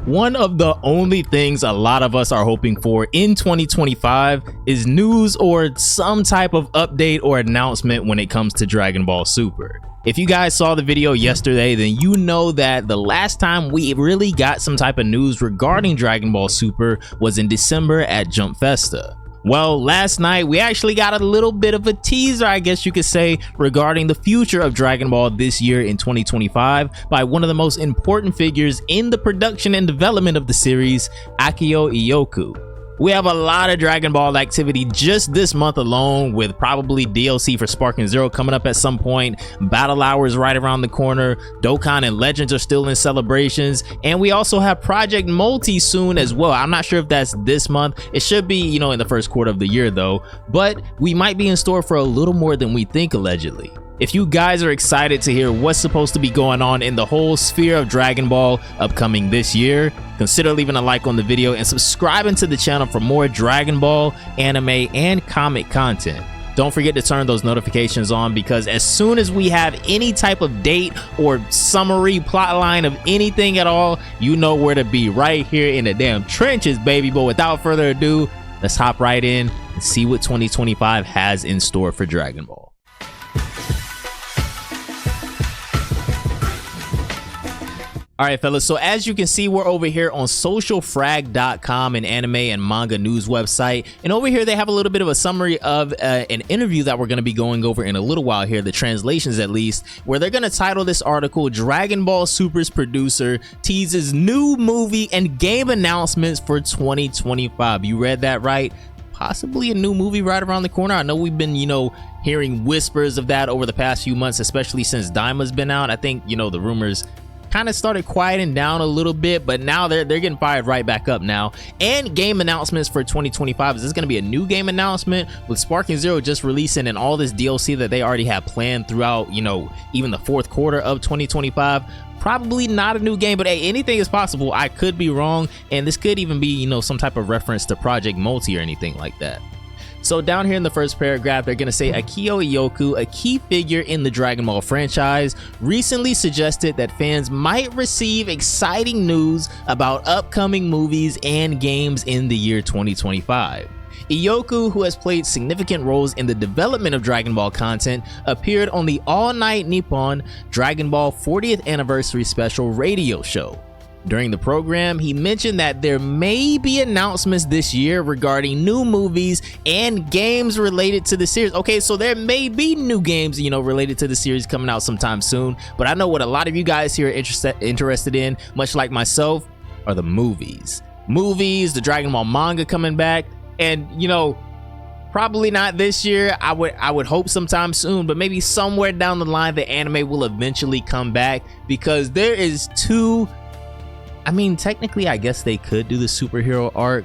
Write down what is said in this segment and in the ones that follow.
One of the only things a lot of us are hoping for in 2025 is news or some type of update or announcement when it comes to Dragon Ball Super. If you guys saw the video yesterday, then you know that the last time we really got some type of news regarding Dragon Ball Super was in December at Jump Festa. Well, last night we actually got a little bit of a teaser, I guess you could say, regarding the future of Dragon Ball this year in 2025 by one of the most important figures in the production and development of the series, Akio Iyoku. We have a lot of Dragon Ball activity just this month alone, with probably DLC for Sparking Zero coming up at some point, Battle Hours right around the corner, Dokkan and Legends are still in celebrations, and we also have Project Multi soon as well. I'm not sure if that's this month. It should be, in the first quarter of the year though, but we might be in store for a little more than we think allegedly. If you guys are excited to hear what's supposed to be going on in the whole sphere of Dragon Ball upcoming this year, consider leaving a like on the video and subscribing to the channel for more Dragon Ball, anime, and comic content. Don't forget to turn those notifications on, because as soon as we have any type of date or summary plot line of anything at all, you know where to be, right here in the damn trenches, baby. But without further ado, let's hop right in and see what 2025 has in store for Dragon Ball. All right, fellas, so as you can see, we're over here on socialfrag.com, an anime and manga news website, and over here they have a little bit of a summary of an interview that we're going to be going over in a little while here, the translations at least, where they're going to title this article, Dragon Ball Super's producer teases new movie and game announcements for 2025. You read that right? Possibly a new movie right around the corner. I know we've been, hearing whispers of that over the past few months, especially since Daima's been out. I think, the rumors kind of started quieting down a little bit, but now they're getting fired right back up now. And game announcements for 2025. Is this going to be a new game announcement with Sparking Zero just releasing and all this DLC that they already have planned throughout, even the fourth quarter of 2025? Probably not a new game, but hey, anything is possible. I could be wrong, and this could even be, some type of reference to Project Multi or anything like that. So down here in the first paragraph, they're going to say Akio Iyoku, a key figure in the Dragon Ball franchise, recently suggested that fans might receive exciting news about upcoming movies and games in the year 2025. Iyoku, who has played significant roles in the development of Dragon Ball content, appeared on the All Night Nippon Dragon Ball 40th Anniversary Special radio show. During the program, he mentioned that there may be announcements this year regarding new movies and games related to the series. Okay, so there may be new games, related to the series coming out sometime soon, but I know what a lot of you guys here are interested in, much like myself, are the movies. The Dragon Ball manga coming back, and, probably not this year. I would hope sometime soon, but maybe somewhere down the line, the anime will eventually come back, because there is technically, I guess they could do the superhero arc,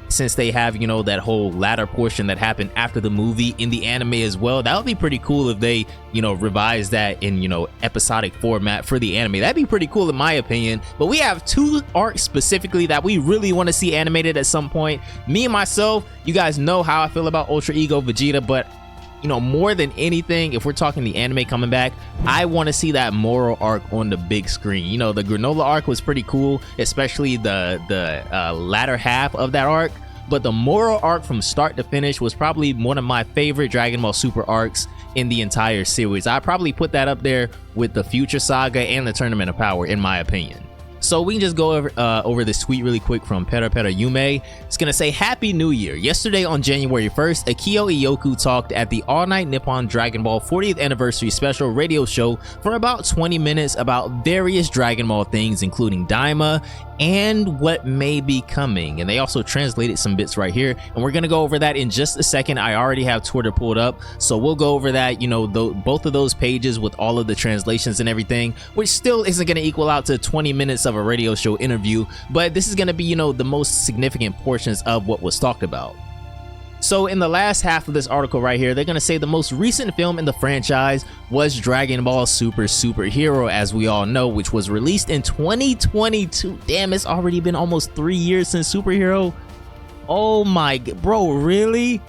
since they have, that whole latter portion that happened after the movie in the anime as well. That would be pretty cool if they, revise that in, episodic format for the anime. That'd be pretty cool in my opinion. But we have two arcs specifically that we really want to see animated at some point. Me and myself, you guys know how I feel about Ultra Ego Vegeta, but more than anything, if we're talking the anime coming back, I want to see that moral arc on the big screen. The granola arc was pretty cool, especially the latter half of that arc, but the moral arc from start to finish was probably one of my favorite Dragon Ball Super arcs in the entire series. I probably put that up there with the Future Saga and the Tournament of Power, in my opinion. So we can just go over this tweet really quick from Pera Yume. It's going to say, Happy New Year. Yesterday on January 1st, Akio Iyoku talked at the All Night Nippon Dragon Ball 40th Anniversary Special radio show for about 20 minutes about various Dragon Ball things, including Daima and what may be coming. And they also translated some bits right here, and we're going to go over that in just a second. I already have Twitter pulled up, so we'll go over that, both of those pages with all of the translations and everything, which still isn't going to equal out to 20 minutes of a radio show interview, but this is going to be, the most significant portions of what was talked about. So in the last half of this article right here, they're going to say the most recent film in the franchise was Dragon Ball Superhero, as we all know, which was released in 2022. Damn, it's already been almost 3 years since Superhero. Oh my god, bro, really?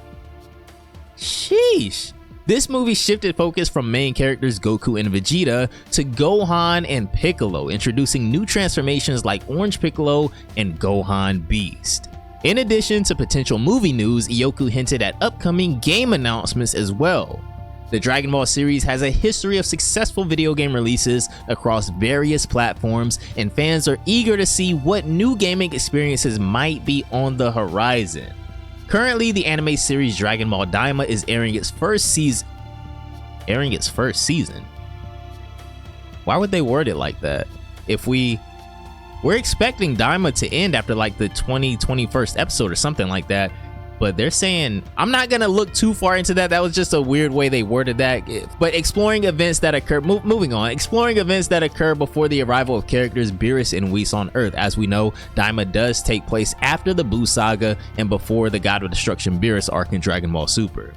Sheesh. This movie shifted focus from main characters Goku and Vegeta to Gohan and Piccolo, introducing new transformations like Orange Piccolo and Gohan Beast. In addition to potential movie news, Iyoku hinted at upcoming game announcements as well. The Dragon Ball series has a history of successful video game releases across various platforms, and fans are eager to see what new gaming experiences might be on the horizon. Currently, the anime series Dragon Ball Daima is airing its first season. Why would they word it like that? If we're expecting Daima to end after like the 21st episode or something like that, but they're saying, I'm not gonna look too far into that. That was just a weird way they worded that. But exploring events that occur, moving on, exploring events that occur before the arrival of characters Beerus and Whis on Earth. As we know, Daima does take place after the Buu Saga and before the God of Destruction Beerus arc in Dragon Ball Super.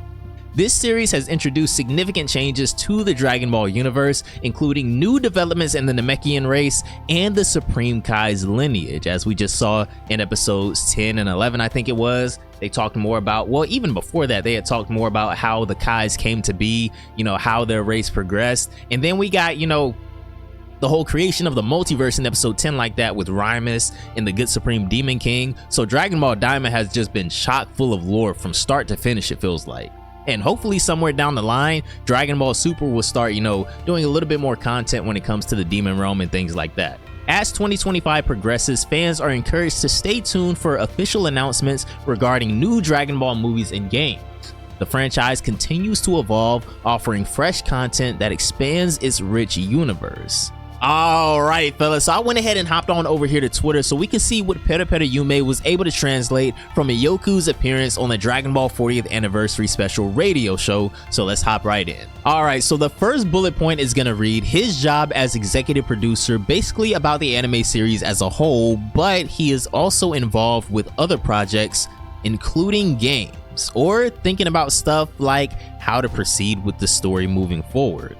This series has introduced significant changes to the Dragon Ball universe, including new developments in the Namekian race and the Supreme Kai's lineage. As we just saw in episodes 10 and 11, I think it was, they talked more about, well, even before that, they had talked more about how the Kais came to be, how their race progressed. And then we got, the whole creation of the multiverse in episode 10 like that with Rymus and the Good Supreme Demon King. So Dragon Ball Daima has just been chock full of lore from start to finish, it feels like. And hopefully somewhere down the line, Dragon Ball Super will start, doing a little bit more content when it comes to the Demon Realm and things like that. As 2025 progresses, fans are encouraged to stay tuned for official announcements regarding new Dragon Ball movies and games. The franchise continues to evolve, offering fresh content that expands its rich universe. Alright fellas, so I went ahead and hopped on over here to Twitter so we can see what Pera Pera Yume was able to translate from Iyoku's appearance on the Dragon Ball 40th Anniversary Special radio show, so let's hop right in. Alright, so the first bullet point is gonna read his job as executive producer, basically about the anime series as a whole, but he is also involved with other projects, including games, or thinking about stuff like how to proceed with the story moving forward.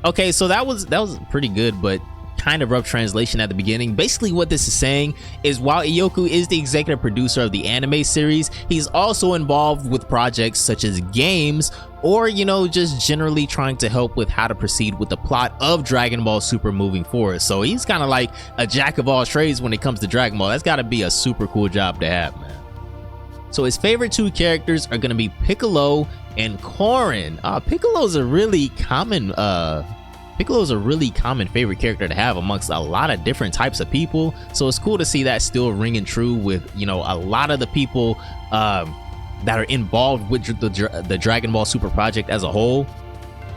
Okay, so that was pretty good, but kind of rough translation at the beginning. Basically what this is saying is while Iyoku is the executive producer of the anime series, he's also involved with projects such as games, or just generally trying to help with how to proceed with the plot of Dragon Ball Super moving forward. So he's kind of like a jack of all trades when it comes to Dragon Ball. That's got to be a super cool job to have, man. So his favorite two characters are going to be Piccolo and Korin. Piccolo's a really common favorite character to have amongst a lot of different types of people. So it's cool to see that still ringing true with, a lot of the people that are involved with the Dragon Ball Super project as a whole.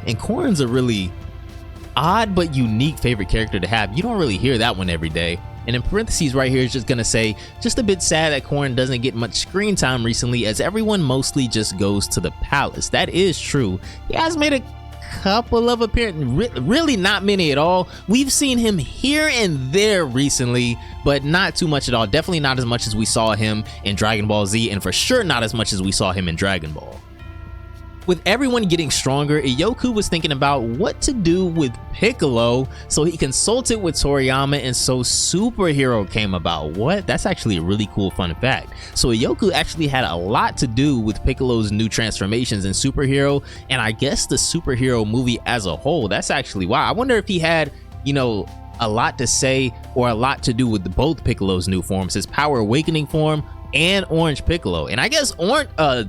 And Korin's a really odd but unique favorite character to have. You don't really hear that one every day. And in parentheses right here is just gonna say, just a bit sad that Korin doesn't get much screen time recently, as everyone mostly just goes to the palace. That is true. He has made a couple of appearances, really not many at all. We've seen him here and there recently, but not too much at all. Definitely not as much as we saw him in Dragon Ball Z, and for sure not as much as we saw him in Dragon Ball. With everyone getting stronger, Iyoku was thinking about what to do with Piccolo, so he consulted with Toriyama, and so Superhero came about. What? That's actually a really cool fun fact. So Iyoku actually had a lot to do with Piccolo's new transformations in Superhero, and I guess the Superhero movie as a whole. That's actually why. I wonder if he had, a lot to say or a lot to do with both Piccolo's new forms, his Power Awakening form and Orange Piccolo, and I guess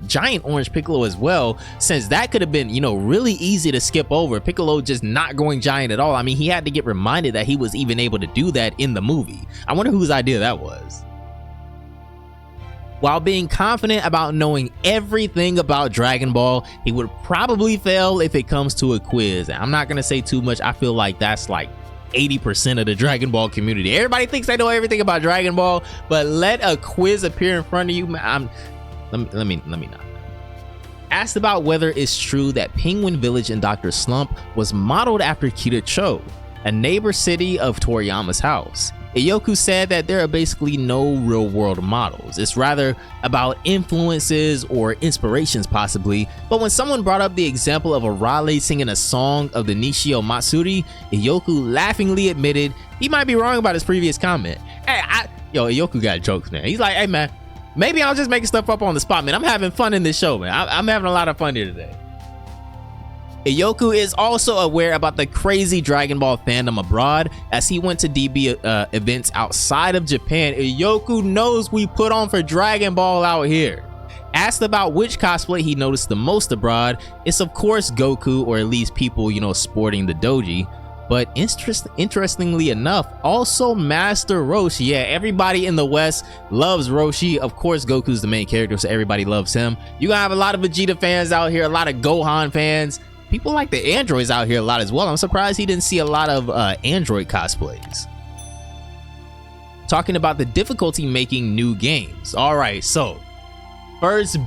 Giant Orange Piccolo as well, since that could have been really easy to skip over. Piccolo just not going giant at all. I mean, he had to get reminded that he was even able to do that in the movie. I wonder whose idea that was. While being confident about knowing everything about Dragon Ball, he would probably fail if it comes to a quiz. I'm not gonna say too much. I feel like that's like 80% of the Dragon Ball community. Everybody thinks they know everything about Dragon Ball, but let a quiz appear in front of you. Let me not. Asked about whether it's true that Penguin Village in Dr. Slump was modeled after Kitacho, a neighbor city of Toriyama's house. Iyoku said that there are basically no real world models. It's rather about influences or inspirations possibly, but when someone brought up the example of Arale singing a song of the Nishio Matsuri, Iyoku laughingly admitted he might be wrong about his previous comment. Hey, Iyoku got jokes, man. He's like, hey man, maybe I'll just making stuff up on the spot, man. I'm having fun in this show, man. I'm having a lot of fun here today. Ioku is also aware about the crazy Dragon Ball fandom abroad as he went to DB events outside of Japan. Ioku knows we put on for Dragon Ball out here. Asked about which cosplay he noticed the most abroad, it's of course Goku, or at least people, sporting the doji. But interestingly enough, also Master Roshi. Yeah, everybody in the West loves Roshi. Of course, Goku's the main character, so everybody loves him. You're gonna have a lot of Vegeta fans out here, a lot of Gohan fans. People like the androids out here a lot as well. I'm surprised he didn't see a lot of android cosplays. Talking about the difficulty making new games. All right, so first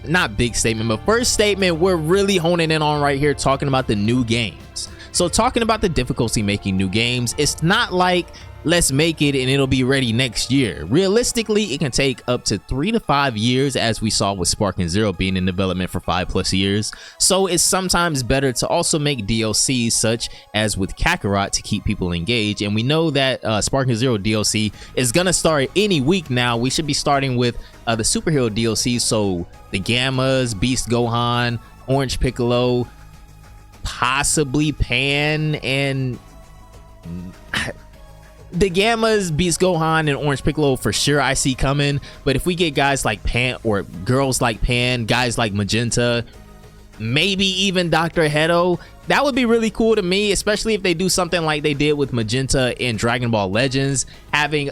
not big statement, but first statement we're really honing in on right here, talking about the new games. So talking about the difficulty making new games, it's not like let's make it and it'll be ready next year. Realistically, it can take up to 3 to 5 years, as we saw with Sparking Zero being in development for 5+ years. So it's sometimes better to also make DLCs, such as with Kakarot, to keep people engaged. And we know that Sparking Zero DLC is gonna start any week now. We should be starting with the superhero DLC, so the Gammas, Beast Gohan, Orange Piccolo, possibly Pan, and the Gammas, Beast Gohan, and Orange Piccolo for sure I see coming. But if we get guys like Pan, or girls like Pan, guys like Magenta, maybe even Dr. Hedo, that would be really cool to me, especially if they do something like they did with Magenta in Dragon Ball Legends, having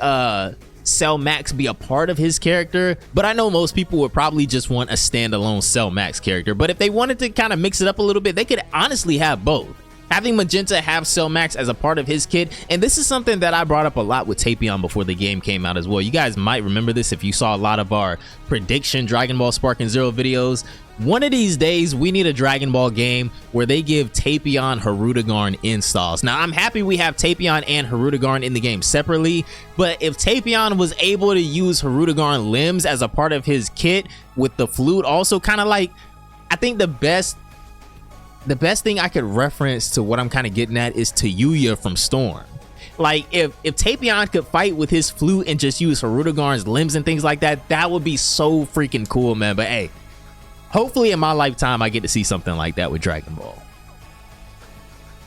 Cell Max be a part of his character. But I know most people would probably just want a standalone Cell Max character. But if they wanted to kind of mix it up a little bit, they could honestly have both. Having Magenta have Cell Max as a part of his kit, and this is something that I brought up a lot with Tapion before the game came out as well. You guys might remember this if you saw a lot of our prediction Dragon Ball Sparking Zero videos. One of these days, we need a Dragon Ball game where they give Tapion Hirudegarn installs. Now, I'm happy we have Tapion and Hirudegarn in the game separately, but if Tapion was able to use Hirudegarn limbs as a part of his kit with the flute, also kind of like, I think the best thing I could reference to what I'm kind of getting at is Yuya from Storm. Like, if Tapion could fight with his flute and just use Hirudegarn's limbs and things like that, that would be so freaking cool, man. But hey, hopefully in my lifetime I get to see something like that with Dragon Ball.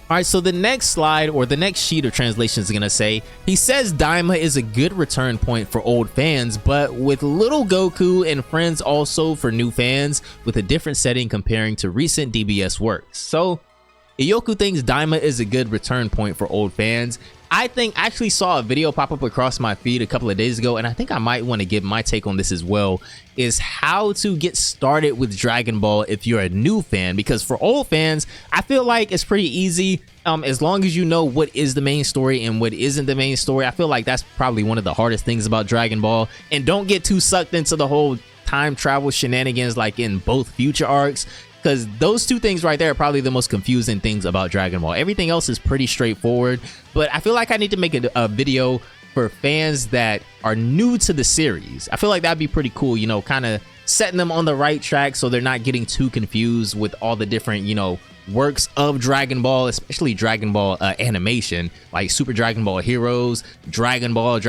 All right, so the next slide, or the next sheet of translation, is gonna say, he says Daima is a good return point for old fans, but with little Goku and friends also for new fans, with a different setting comparing to recent DBS works. So Ioku thinks Daima is a good return point for old fans. I actually saw a video pop up across my feed a couple of days ago, and I think I might want to give my take on this as well, is how to get started with Dragon Ball if you're a new fan. Because for old fans, I feel like it's pretty easy, as long as you know what is the main story and what isn't the main story. I feel like that's probably one of the hardest things about Dragon Ball. And don't get too sucked into the whole time travel shenanigans like in both future arcs, because those two things right there are probably the most confusing things about Dragon Ball. Everything else is pretty straightforward, but I feel like I need to make a video for fans that are new to the series. I feel like that'd be pretty cool, kind of setting them on the right track so they're not getting too confused with all the different, works of Dragon Ball, especially Dragon Ball animation, like Super Dragon Ball Heroes, Dragon Ball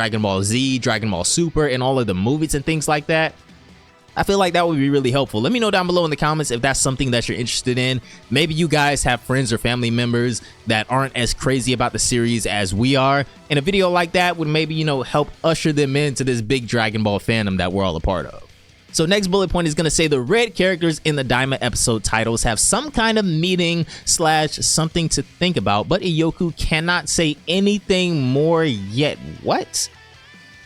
Z, Dragon Ball Super, and all of the movies and things like that. I feel like that would be really helpful. Let me know down below in the comments if that's something that you're interested in. Maybe you guys have friends or family members that aren't as crazy about the series as we are, and a video like that would maybe, help usher them into this big Dragon Ball fandom that we're all a part of. So next bullet point is going to say the red characters in the Daima episode titles have some kind of meaning / something to think about, but Ioku cannot say anything more yet. What?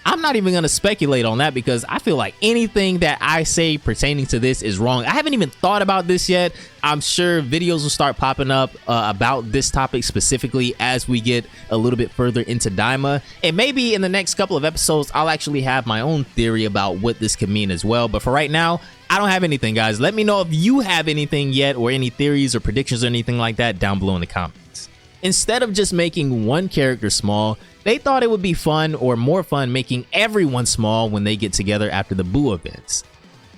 I'm not even going to speculate on that, because I feel like anything that I say pertaining to this is wrong. I haven't even thought about this yet. I'm sure videos will start popping up about this topic specifically as we get a little bit further into Daima. And maybe in the next couple of episodes, I'll actually have my own theory about what this could mean as well. But for right now, I don't have anything, guys. Let me know if you have anything yet, or any theories or predictions or anything like that down below in the comments. Instead of just making one character small, they thought it would be fun, or more fun, making everyone small when they get together after the Buu events.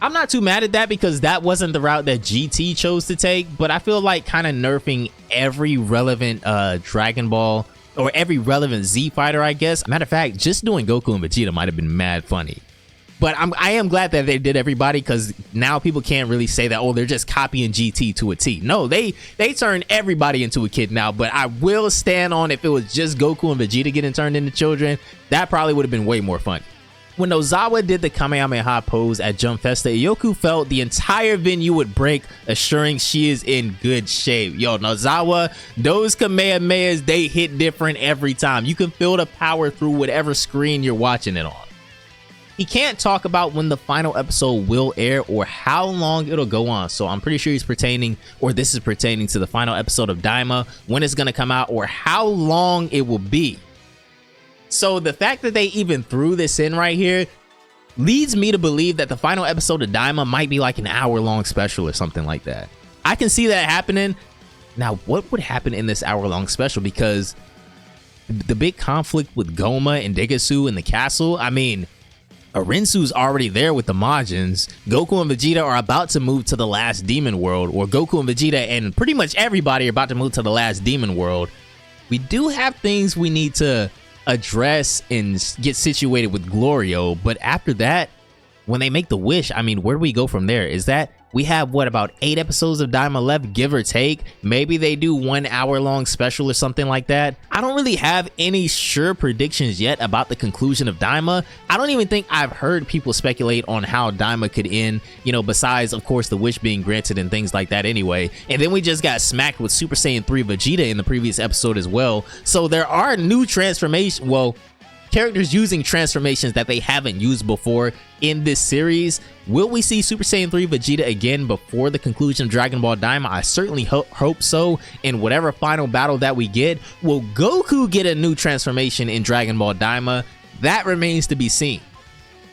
I'm not too mad at that, because that wasn't the route that GT chose to take, but I feel like kind of nerfing every relevant Dragon Ball, or every relevant Z fighter, I guess. Matter of fact, just doing Goku and Vegeta might have been mad funny. But I am glad that they did everybody, because now people can't really say that, oh, they're just copying GT to a T. No, they turned everybody into a kid now. But I will stand on, if it was just Goku and Vegeta getting turned into children, that probably would have been way more fun. When Ozawa did the Kamehameha pose at Jump Festa, Yoku felt the entire venue would break, assuring she is in good shape. Yo, Nozawa, those Kamehamehas, they hit different every time. You can feel the power through whatever screen you're watching it on. He can't talk about when the final episode will air or how long it'll go on, so I'm pretty sure this is pertaining to the final episode of Daima, when it's gonna come out, or how long it will be. So the fact that they even threw this in right here leads me to believe that the final episode of Daima might be like an hour-long special or something like that. I can see that happening. Now, what would happen in this hour-long special? Because the big conflict with Goma and Degasu in the castle, I mean, Arinsu's already there with the Majins. Goku and Vegeta are about to move to the last demon world, or Goku and Vegeta and pretty much everybody are about to move to the last demon world. We do have things we need to address and get situated with Glorio, but after that, when they make the wish, I mean, where do we go from there? Is that we have what, about 8 episodes of Daima left, give or take? Maybe they do 1 hour-long special or something like that. I don't really have any sure predictions yet about the conclusion of Daima. I don't even think I've heard people speculate on how Daima could end, you know, besides, of course, the wish being granted and things like that anyway. And then we just got smacked with Super Saiyan 3 Vegeta in the previous episode as well. So there are new transformations, well, characters using transformations that they haven't used before in this series. Will we see Super Saiyan 3 Vegeta again before the conclusion of Dragon Ball Daima? I certainly hope so. In whatever final battle that we get, will Goku get a new transformation in Dragon Ball Daima? That remains to be seen.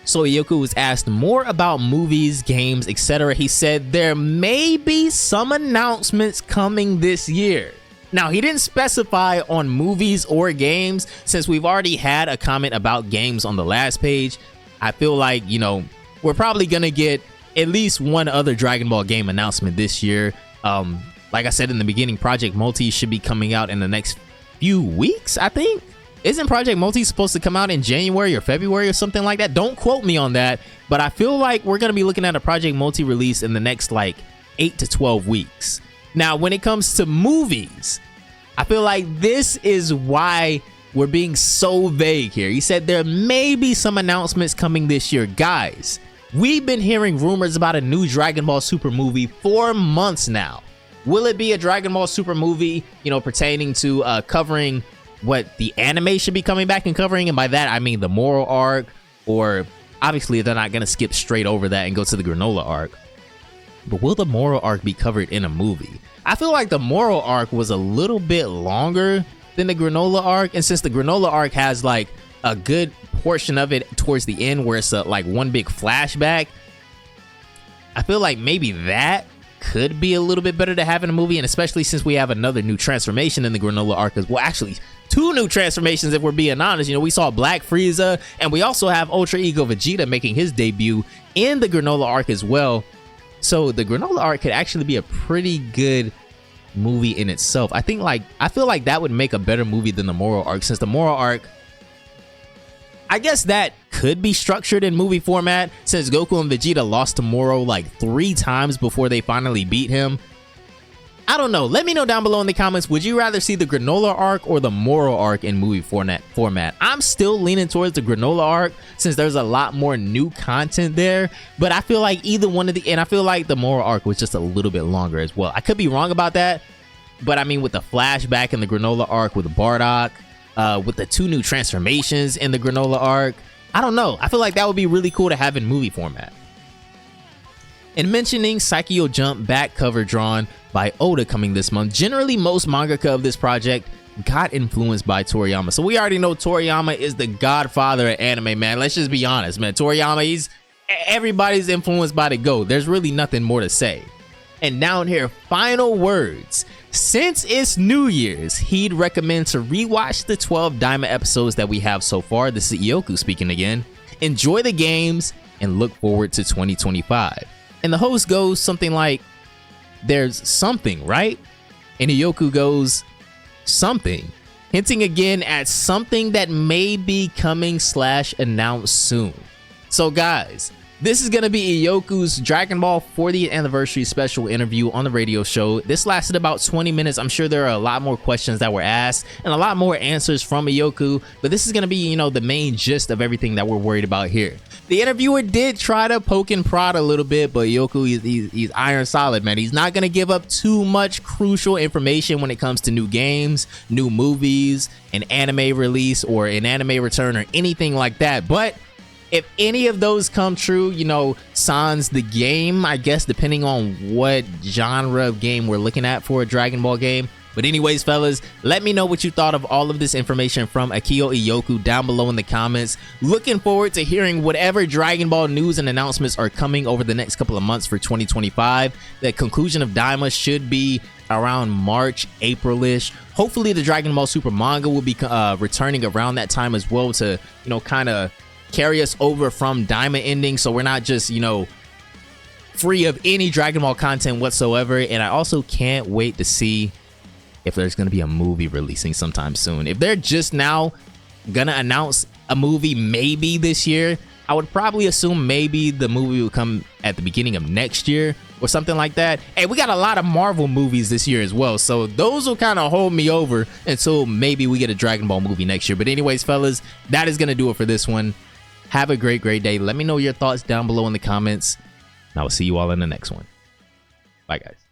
So Yoku was asked more about movies, games, etc. He said there may be some announcements coming this year. Now, he didn't specify on movies or games, since we've already had a comment about games on the last page. I feel like, you know, we're probably gonna get at least one other Dragon Ball game announcement this year. Like I said in the beginning, Project Multi should be coming out in the next few weeks, I think. Isn't Project Multi supposed to come out in January or February or something like that? Don't quote me on that, but I feel like we're gonna be looking at a Project Multi release in the next like 8 to 12 weeks. Now, when it comes to movies, I feel like this is why we're being so vague here. He said there may be some announcements coming this year. Guys, we've been hearing rumors about a new Dragon Ball Super movie for months now. Will it be a Dragon Ball Super movie, you know, pertaining to covering what the anime should be coming back and covering? And by that, I mean the Moral arc, or obviously they're not going to skip straight over that and go to the Granola arc. But will the Moral arc be covered in a movie? I feel like the Moral arc was a little bit longer than the Granola arc, and since the Granola arc has like a good portion of it towards the end where it's like one big flashback, I feel like maybe that could be a little bit better to have in a movie, and especially since we have another new transformation in the Granola arc as well. Actually, 2 new transformations if we're being honest. You know, we saw Black Frieza, and we also have Ultra Ego Vegeta making his debut in the Granola arc as well. So the Granola arc could actually be a pretty good movie in itself. I feel like that would make a better movie than the Moral arc, since the Moral arc, I guess that could be structured in movie format, since Goku and Vegeta lost to Moro like 3 times before they finally beat him. I don't know. Let me know down below in the comments. Would you rather see the Granola arc or the Moral arc in movie format? I'm still leaning towards the Granola arc, since there's a lot more new content there. But I feel like either one of the, and I feel like the Moral arc was just a little bit longer as well. I could be wrong about that, but I mean, with the flashback in the Granola arc with Bardock, with the 2 new transformations in the Granola arc, I don't know. I feel like that would be really cool to have in movie format. And mentioning Saikyo Jump back cover drawn by Oda coming this month, generally most mangaka of this project got influenced by Toriyama. So we already know Toriyama is the godfather of anime, man. Let's just be honest, man. Toriyama, everybody's influenced by the GOAT. There's really nothing more to say. And down here, final words. Since it's New Year's, he'd recommend to rewatch the 12 Daima episodes that we have so far. This is Ioku speaking again. Enjoy the games and look forward to 2025. And the host goes something like, there's something, right? And Ioku goes, something, hinting again at something that may be coming / announced soon. So guys, this is going to be Iyoku's Dragon Ball 40th anniversary special interview on the radio show. This lasted about 20 minutes. I'm sure there are a lot more questions that were asked and a lot more answers from Iyoku, but this is going to be, you know, the main gist of everything that we're worried about here. The interviewer did try to poke and prod a little bit, but Iyoku, he's iron solid, man. He's not going to give up too much crucial information when it comes to new games, new movies, an anime release, or an anime return, or anything like that. But if any of those come true, you know, sans the game, I guess, depending on what genre of game we're looking at for a Dragon Ball game. But anyways, fellas, let me know what you thought of all of this information from Akio Iyoku down below in the comments. Looking forward to hearing whatever Dragon Ball news and announcements are coming over the next couple of months for 2025. The conclusion of Daima should be around March, April-ish. Hopefully the Dragon Ball Super manga will be returning around that time as well to, you know, kind of carry us over from Daima ending, so we're not just, you know, free of any Dragon Ball content whatsoever. And I also can't wait to see if there's going to be a movie releasing sometime soon. If they're just now gonna announce a movie maybe this year, I would probably assume maybe the movie will come at the beginning of next year or something like that. Hey, we got a lot of Marvel movies this year as well, so those will kind of hold me over until maybe we get a Dragon Ball movie next year. But anyways, fellas, that is gonna do it for this one. Have a great day. Let me know your thoughts down below in the comments, and I will see you all in the next one. Bye, guys.